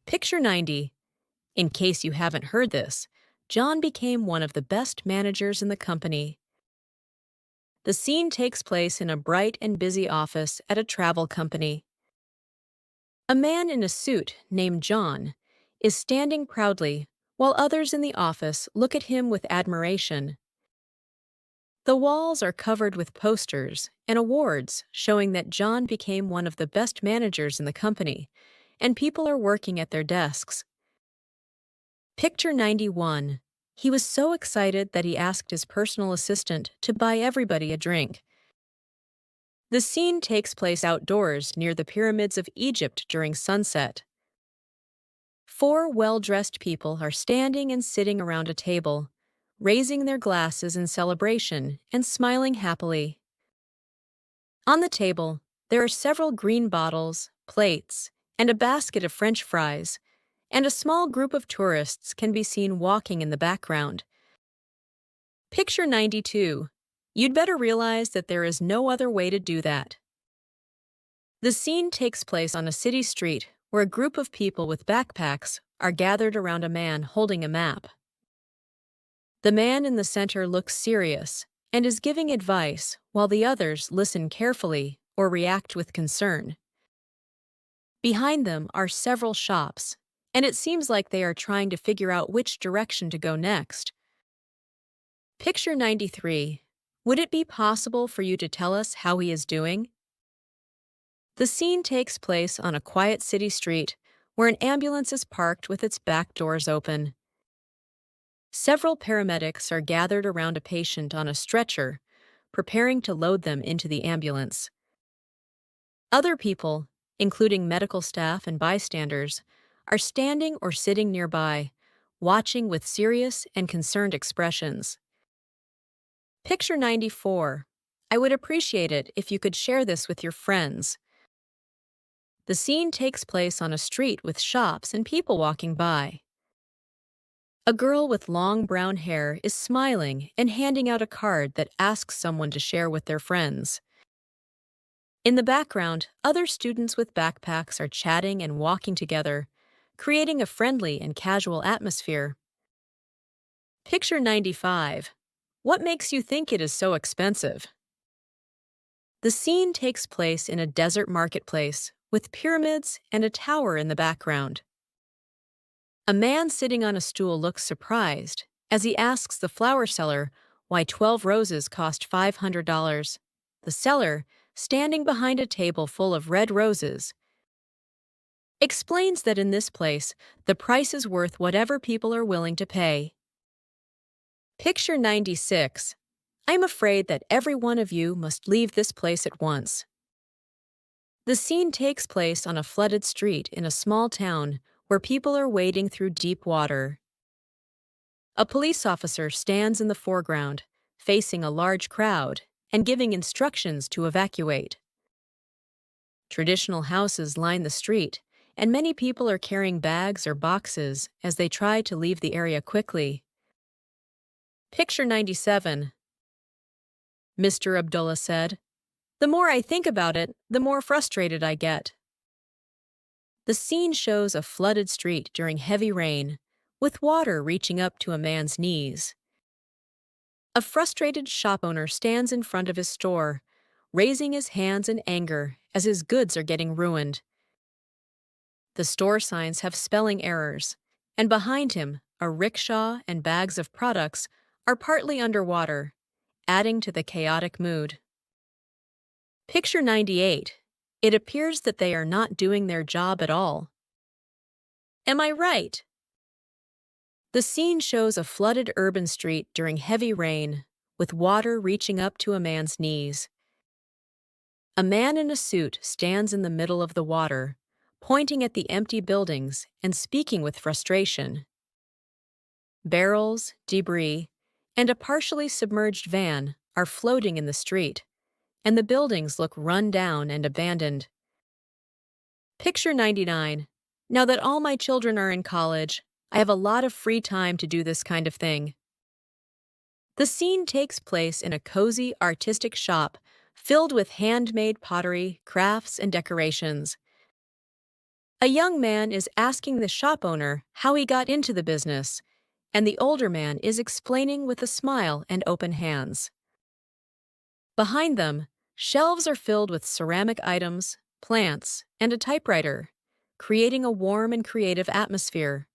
Picture 90. In case you haven't heard this, John became one of the best managers in the company. The scene takes place in a bright and busy office at a travel company. A man in a suit named John is standing proudly while others in the office look at him with admiration. The walls are covered with posters and awards showing that John became one of the best managers in the company, and people are working at their desks. Picture 91. He was so excited that he asked his personal assistant to buy everybody a drink. The scene takes place outdoors near the pyramids of Egypt during sunset. Four well-dressed people are standing and sitting around a table, raising their glasses in celebration and smiling happily. On the table, there are several green bottles, plates, and a basket of French fries, and a small group of tourists can be seen walking in the background. Picture 92. You'd better realize that there is no other way to do that. The scene takes place on a city street where a group of people with backpacks are gathered around a man holding a map. The man in the center looks serious and is giving advice while the others listen carefully or react with concern. Behind them are several shops, and it seems like they are trying to figure out which direction to go next. Picture 93. Would it be possible for you to tell us how he is doing? The scene takes place on a quiet city street where an ambulance is parked with its back doors open. Several paramedics are gathered around a patient on a stretcher, preparing to load them into the ambulance. Other people, including medical staff and bystanders, are standing or sitting nearby, watching with serious and concerned expressions. Picture 94. I would appreciate it if you could share this with your friends. The scene takes place on a street with shops and people walking by. A girl with long brown hair is smiling and handing out a card that asks someone to share with their friends. In the background, other students with backpacks are chatting and walking together, creating a friendly and casual atmosphere. Picture 95. What makes you think it is so expensive? The scene takes place in a desert marketplace with pyramids and a tower in the background. A man sitting on a stool looks surprised as he asks the flower seller why 12 roses cost $500. The seller, standing behind a table full of red roses, explains that in this place, the price is worth whatever people are willing to pay. Picture 96. I'm afraid that every one of you must leave this place at once. The scene takes place on a flooded street in a small town where people are wading through deep water. A police officer stands in the foreground, facing a large crowd and giving instructions to evacuate. Traditional houses line the street, and many people are carrying bags or boxes as they try to leave the area quickly. Picture 97. Mr. Abdullah said, "The more I think about it, the more frustrated I get." The scene shows a flooded street during heavy rain, with water reaching up to a man's knees. A frustrated shop owner stands in front of his store, raising his hands in anger as his goods are getting ruined. The store signs have spelling errors, and behind him, a rickshaw and bags of products are partly underwater, adding to the chaotic mood. Picture 98. It appears that they are not doing their job at all. Am I right? The scene shows a flooded urban street during heavy rain, with water reaching up to a man's knees. A man in a suit stands in the middle of the water, pointing at the empty buildings and speaking with frustration. Barrels, debris, and a partially submerged van are floating in the street, and the buildings look run down and abandoned. Picture 99. Now that all my children are in college, I have a lot of free time to do this kind of thing. The scene takes place in a cozy, artistic shop filled with handmade pottery, crafts, and decorations. A young man is asking the shop owner how he got into the business, and the older man is explaining with a smile and open hands. Behind them, shelves are filled with ceramic items, plants, and a typewriter, creating a warm and creative atmosphere.